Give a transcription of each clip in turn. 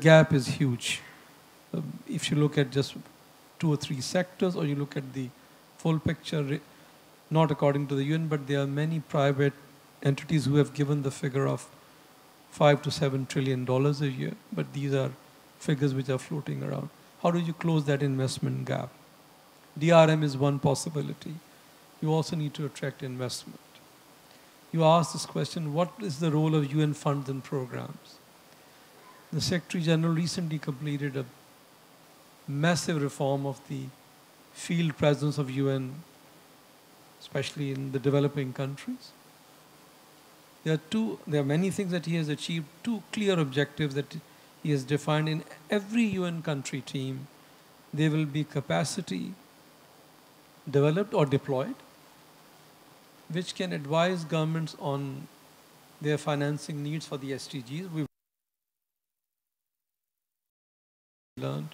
gap is huge. If you look at just 2 or 3 sectors, or you look at the full picture, not according to the UN, but there are many private entities who have given the figure of $5 to $7 trillion a year, but these are figures which are floating around. How do you close that investment gap? DRM is one possibility. You also need to attract investment. You ask this question, what is the role of UN funds and programs? The Secretary General recently completed a massive reform of the field presence of UN, especially in the developing countries. There are many things that he has achieved, 2 clear objectives that he has defined. In every UN country team, there will be capacity developed or deployed, which can advise governments on their financing needs for the SDGs. We learned,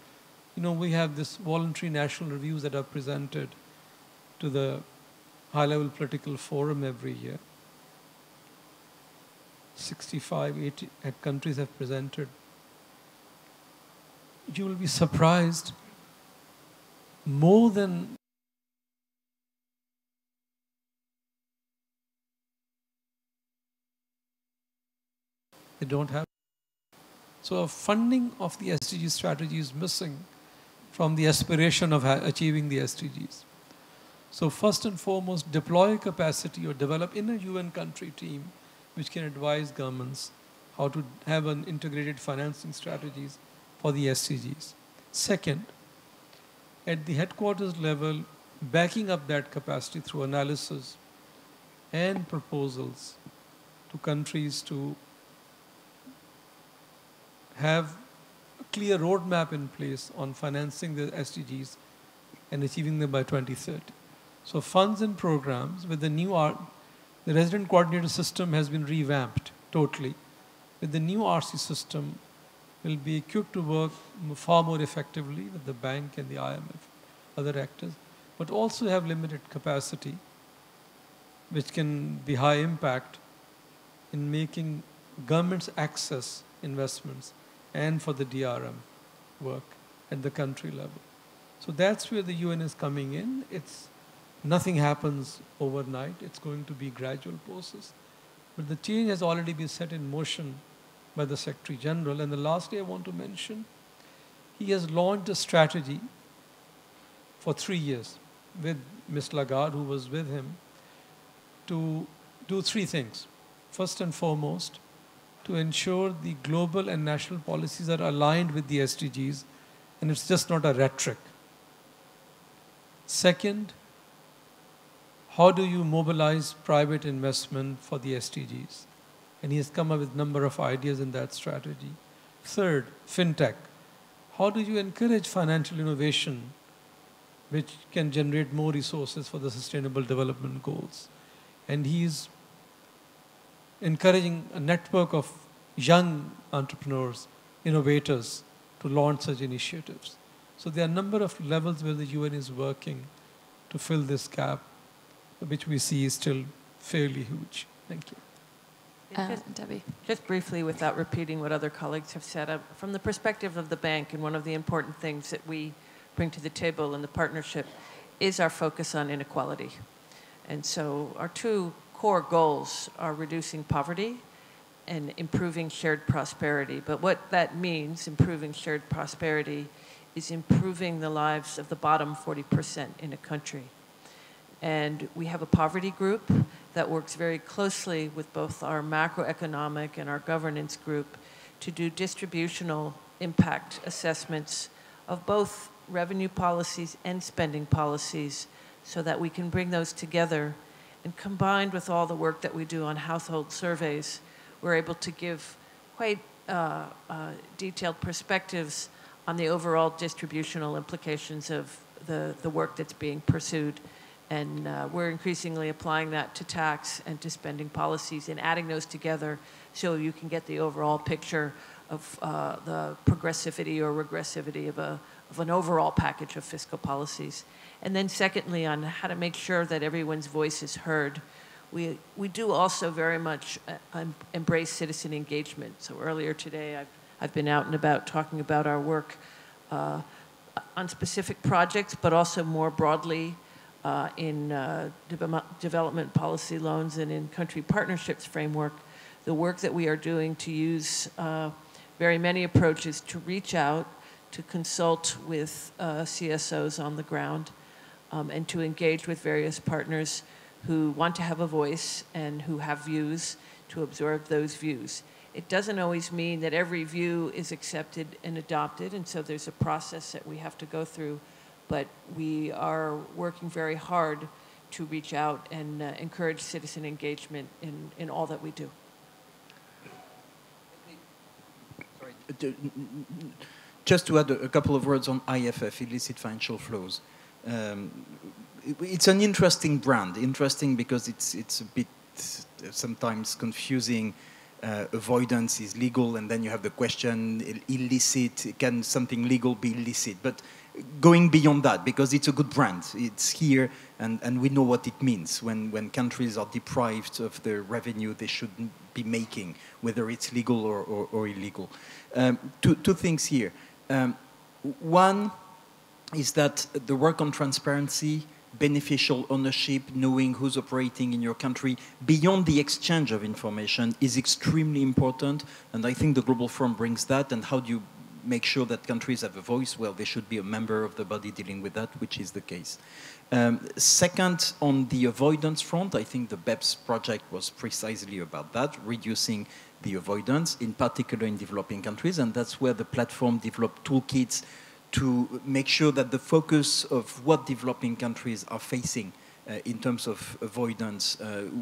we have this voluntary national reviews that are presented to the high-level political forum every year. 65, 80 countries have presented. You will be surprised, more than they don't have. So funding of the SDG strategy is missing from the aspiration of achieving the SDGs. So first and foremost, deploy capacity or develop in a UN country team which can advise governments how to have an integrated financing strategies for the SDGs. Second, at the headquarters level, backing up that capacity through analysis and proposals to countries to have a clear roadmap in place on financing the SDGs and achieving them by 2030. So funds and programs with the resident coordinator system has been revamped totally. With the new RC system, will be equipped to work far more effectively with the bank and the IMF, other actors, but also have limited capacity, which can be high impact in making governments access investments and for the DRM work at the country level. So that's where the UN is coming in. Nothing happens overnight. It's going to be a gradual process. But the change has already been set in motion by the Secretary General. And the last day I want to mention, he has launched a strategy for 3 years with Ms. Lagarde, who was with him, to do 3 things. First and foremost, to ensure the global and national policies are aligned with the SDGs, and it's just not a rhetoric. Second, how do you mobilize private investment for the SDGs? And he has come up with a number of ideas in that strategy. Third, fintech. How do you encourage financial innovation which can generate more resources for the sustainable development goals? And he's encouraging a network of young entrepreneurs, innovators, to launch such initiatives. So there are a number of levels where the UN is working to fill this gap, which we see is still fairly huge. Thank you. Debbie. Just briefly, without repeating what other colleagues have said, from the perspective of the bank, and one of the important things that we bring to the table in the partnership is our focus on inequality. And so our 2 core goals are reducing poverty and improving shared prosperity. But what that means, improving shared prosperity, is improving the lives of the bottom 40% in a country. And we have a poverty group that works very closely with both our macroeconomic and our governance group to do distributional impact assessments of both revenue policies and spending policies so that we can bring those together. And combined with all the work that we do on household surveys, we're able to give quite detailed perspectives on the overall distributional implications of the work that's being pursued. And we're increasingly applying that to tax and to spending policies and adding those together so you can get the overall picture of the progressivity or regressivity of an overall package of fiscal policies. And then secondly, on how to make sure that everyone's voice is heard. We do also very much embrace citizen engagement. So earlier today, I've been out and about talking about our work on specific projects, but also more broadly in development policy loans and in country partnerships framework, the work that we are doing to use very many approaches to reach out, to consult with CSOs on the ground, and to engage with various partners who want to have a voice and who have views, to absorb those views. It doesn't always mean that every view is accepted and adopted, and so there's a process that we have to go through, but we are working very hard to reach out and encourage citizen engagement in all that we do. Sorry. Just to add a couple of words on IFF, illicit financial flows. It's an interesting brand, interesting because it's a bit sometimes confusing. Avoidance is legal, and then you have the question, illicit, can something legal be illicit? But going beyond that, because it's a good brand, it's here, and we know what it means when countries are deprived of the revenue they should be making, whether it's legal or illegal. Two things here. One is that the work on transparency, beneficial ownership, knowing who's operating in your country, beyond the exchange of information, is extremely important. And I think the Global Forum brings that. And how do you make sure that countries have a voice? Well, they should be a member of the body dealing with that, which is the case. Second, on the avoidance front, I think the BEPS project was precisely about that, reducing the avoidance, in particular in developing countries. And that's where the platform developed toolkits to make sure that the focus of what developing countries are facing in terms of avoidance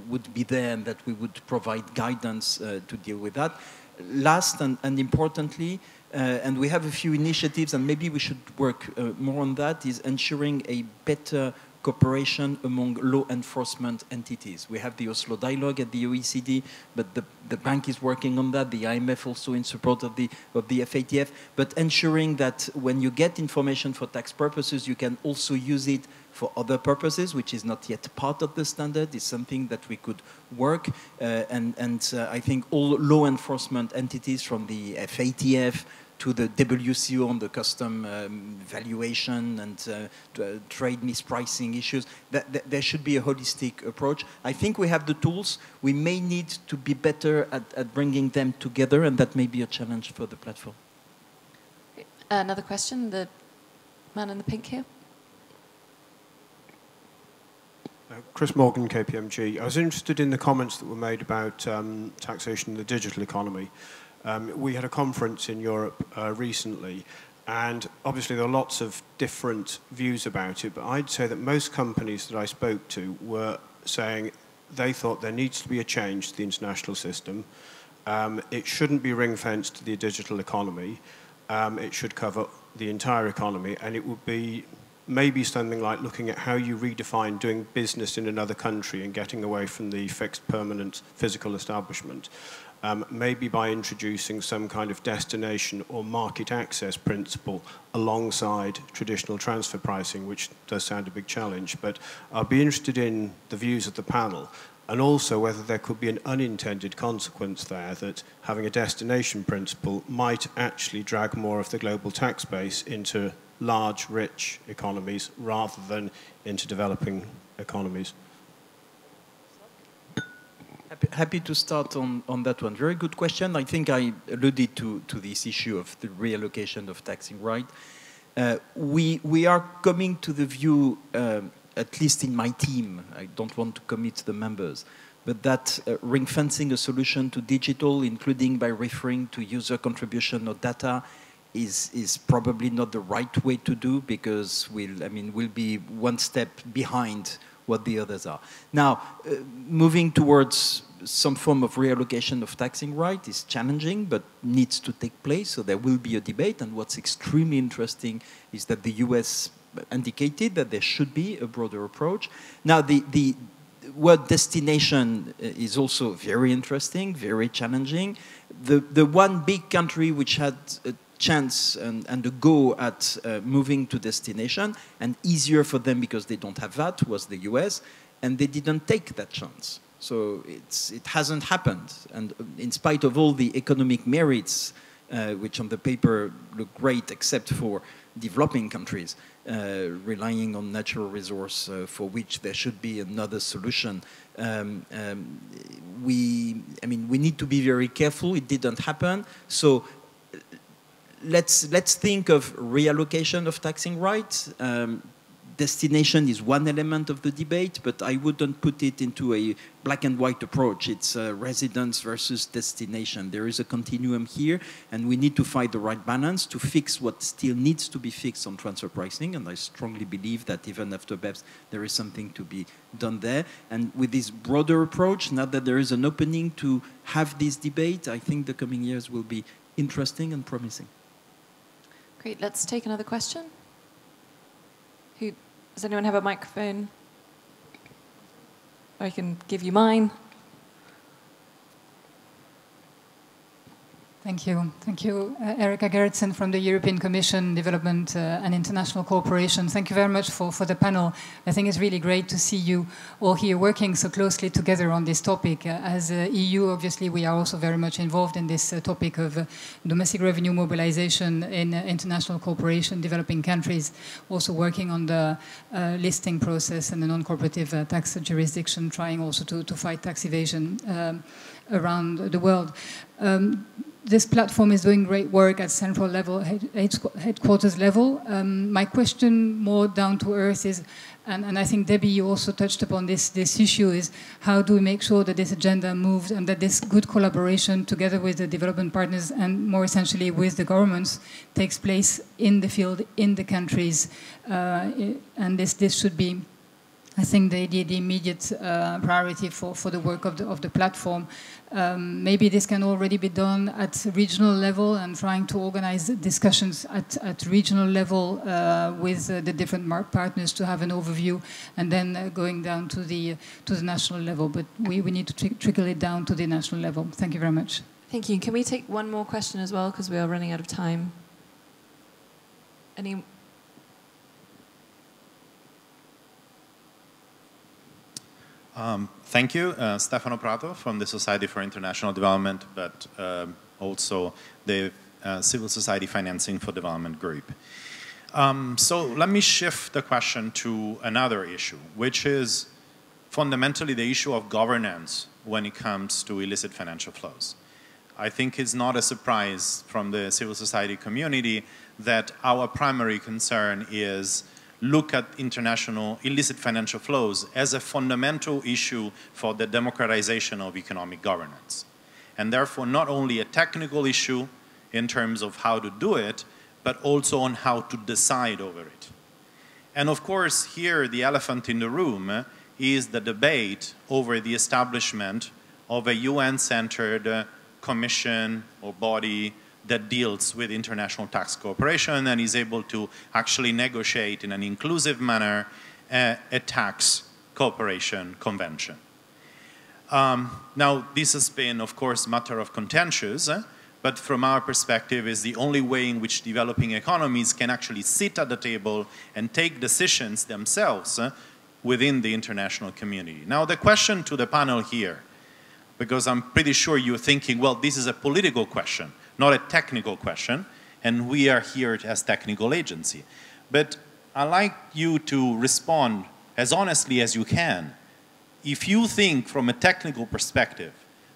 would be there, and that we would provide guidance to deal with that. Last and importantly, and we have a few initiatives, and maybe we should work more on that, is ensuring a better cooperation among law enforcement entities. We have the Oslo Dialogue at the OECD, but the bank is working on that, the IMF also in support of the FATF, but ensuring that when you get information for tax purposes, you can also use it for other purposes, which is not yet part of the standard, is something that we could work. And I think all law enforcement entities, from the FATF to the WCO on the custom valuation and trade mispricing issues, there should be a holistic approach. I think we have the tools. We may need to be better at bringing them together, and that may be a challenge for the platform. Another question, the man in the pink here. Chris Morgan, KPMG. I was interested in the comments that were made about taxation in the digital economy. We had a conference in Europe recently, and obviously there are lots of different views about it, but I'd say that most companies that I spoke to were saying they thought there needs to be a change to the international system. It shouldn't be ring-fenced to the digital economy. It should cover the entire economy, and it would be maybe something like looking at how you redefine doing business in another country and getting away from the fixed, permanent, physical establishment. Maybe by introducing some kind of destination or market access principle alongside traditional transfer pricing, which does sound a big challenge. But I'd be interested in the views of the panel, and also whether there could be an unintended consequence there, that having a destination principle might actually drag more of the global tax base into large, rich economies rather than into developing economies. Happy to start on that one. Very good question. I think I alluded to this issue of the reallocation of taxing right. We are coming to the view, at least in my team, I don't want to commit the members, but that ring-fencing a solution to digital, including by referring to user contribution or data, is probably not the right way to do, because we'll be one step behind what the others are. Now, moving towards some form of reallocation of taxing right is challenging, but needs to take place, so there will be a debate. And what's extremely interesting is that the US indicated that there should be a broader approach. Now, the word destination is also very interesting, very challenging. The one big country which had a chance and a go at moving to destination, and easier for them because they don't have that, was the US, and they didn't take that chance. So it hasn't happened. And in spite of all the economic merits, which on the paper look great except for developing countries, relying on natural resource for which there should be another solution. We need to be very careful. It didn't happen. So let's think of reallocation of taxing rights. Destination is one element of the debate, but I wouldn't put it into a black and white approach. It's residence versus destination. There is a continuum here, and we need to find the right balance to fix what still needs to be fixed on transfer pricing, and I strongly believe that even after BEPS, there is something to be done there. And with this broader approach, now that there is an opening to have this debate, I think the coming years will be interesting and promising. Great, let's take another question. Does anyone have a microphone? I can give you mine. Thank you. Thank you. Erika Garretson from the European Commission, Development and International Cooperation. Thank you very much for the panel. I think it's really great to see you all here working so closely together on this topic. As EU, obviously, we are also very much involved in this topic of domestic revenue mobilization in international cooperation, developing countries, also working on the listing process and the non-cooperative tax jurisdiction, trying also to fight tax evasion around the world. This platform is doing great work at central level, headquarters level. My question more down to earth is, and I think Debbie, you also touched upon this issue, is how do we make sure that this agenda moves and that this good collaboration together with the development partners and more essentially with the governments takes place in the field, in the countries. And this should be, I think, the immediate priority for the work of the platform. Maybe this can already be done at regional level and trying to organize discussions at regional level with the different partners to have an overview, and then going down to the national level. But we need to trickle it down to the national level. Thank you very much. Thank you. Can we take one more question as well, because we are running out of time? Any? Thank you, Stefano Prado from the Society for International Development, but also the Civil Society Financing for Development Group. So let me shift the question to another issue, which is fundamentally the issue of governance when it comes to illicit financial flows. I think it's not a surprise from the civil society community that our primary concern is look at international illicit financial flows as a fundamental issue for the democratization of economic governance. And therefore, not only a technical issue in terms of how to do it, but also on how to decide over it. And of course, here the elephant in the room is the debate over the establishment of a UN-centered commission or body that deals with international tax cooperation and is able to actually negotiate in an inclusive manner a tax cooperation convention. Now, this has been, of course, a matter of contentious, but from our perspective is the only way in which developing economies can actually sit at the table and take decisions themselves within the international community. Now, the question to the panel here, because I'm pretty sure you're thinking, well, this is a political question, not a technical question, and we are here as technical agency. But I'd like you to respond as honestly as you can. If you think from a technical perspective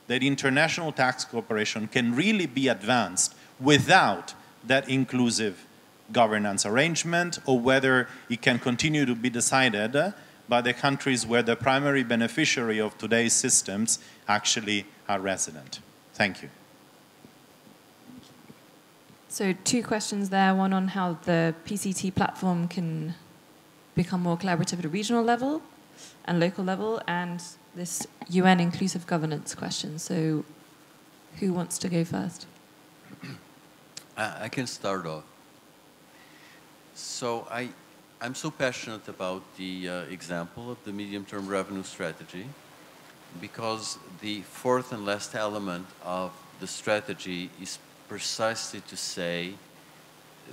that international tax cooperation can really be advanced without that inclusive governance arrangement, or whether it can continue to be decided by the countries where the primary beneficiary of today's systems actually are resident. Thank you. So 2 questions there, one on how the PCT platform can become more collaborative at a regional level and local level, and this UN inclusive governance question. So who wants to go first? I can start off. So I'm so passionate about the example of the medium-term revenue strategy, because the fourth and last element of the strategy is precisely to say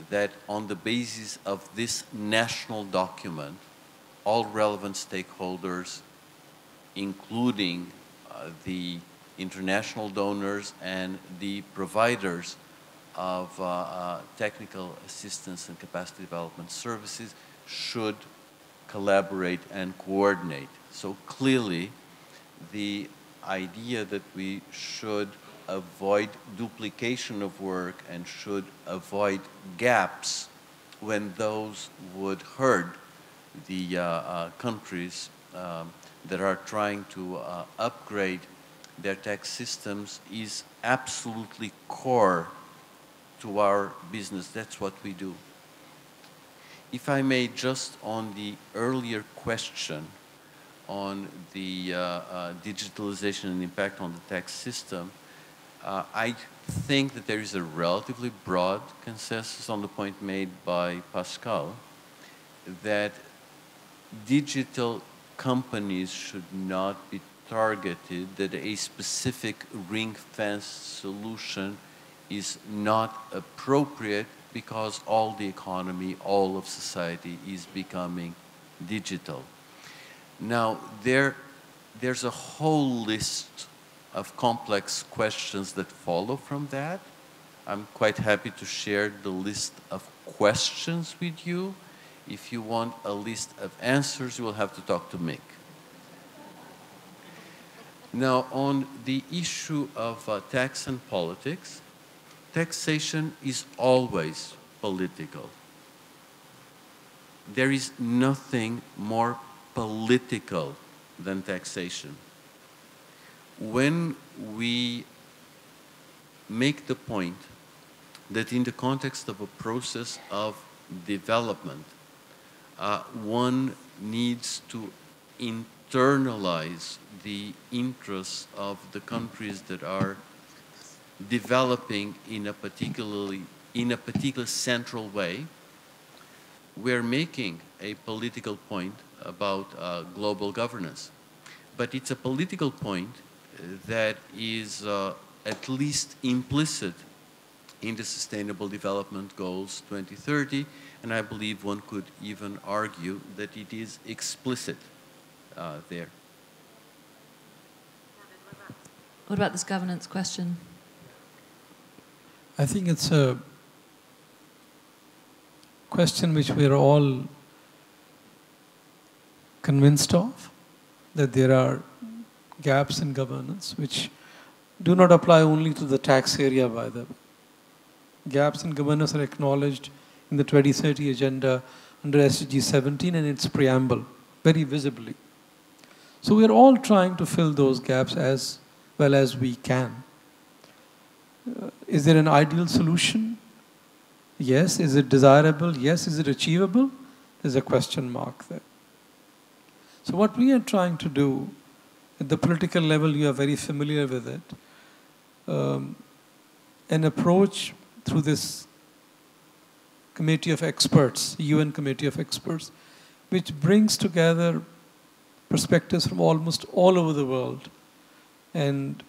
that on the basis of this national document, all relevant stakeholders, including the international donors and the providers of technical assistance and capacity development services should collaborate and coordinate. So clearly, the idea that we should avoid duplication of work and should avoid gaps when those would hurt the countries that are trying to upgrade their tax systems is absolutely core to our business. That's what we do. If I may, just on the earlier question on the digitalization and impact on the tax system, I think that there is a relatively broad consensus on the point made by Pascal that digital companies should not be targeted, that a specific ring-fenced solution is not appropriate because all the economy, all of society is becoming digital. Now, there's a whole list of complex questions that follow from that. I'm quite happy to share the list of questions with you. If you want a list of answers, you will have to talk to Mick. Now, on the issue of tax and politics, taxation is always political. There is nothing more political than taxation. When we make the point that in the context of a process of development, one needs to internalize the interests of the countries that are developing in a particular central way, we're making a political point about global governance. But it's a political point that is at least implicit in the Sustainable Development Goals 2030, and I believe one could even argue that it is explicit there. What about this governance question? I think it's a question which we are all convinced of, that there are gaps in governance which do not apply only to the tax area, by the way. Gaps in governance are acknowledged in the 2030 agenda under SDG 17 and its preamble, very visibly. So we are all trying to fill those gaps as well as we can. Is there an ideal solution? Yes. Is it desirable? Yes. Is it achievable? There's a question mark there. So what we are trying to do at the political level, you are very familiar with it, an approach through this committee of experts, UN committee of experts, which brings together perspectives from almost all over the world and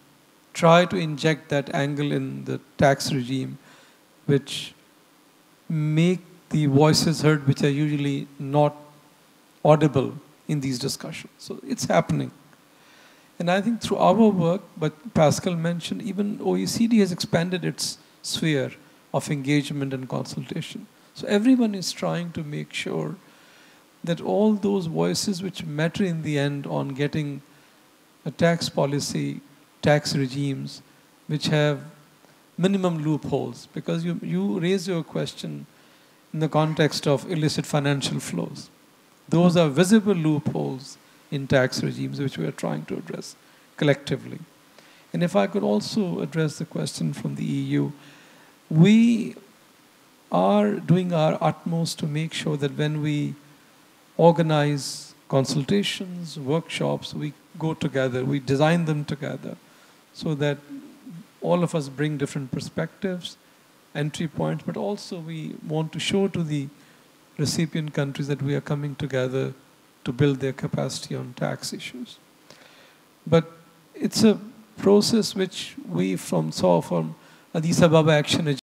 try to inject that angle in the tax regime, which make the voices heard which are usually not audible in these discussions. So it's happening. And I think through our work, but Pascal mentioned, even OECD has expanded its sphere of engagement and consultation. So everyone is trying to make sure that all those voices which matter in the end on getting a tax policy, tax regimes, which have minimum loopholes, because you raise your question in the context of illicit financial flows. Those are visible loopholes in tax regimes which we are trying to address collectively. And if I could also address the question from the EU, we are doing our utmost to make sure that when we organize consultations, workshops, we go together, we design them together so that all of us bring different perspectives, entry points, but also we want to show to the recipient countries that we are coming together to build their capacity on tax issues. But it's a process which we saw from Addis Ababa Action Agenda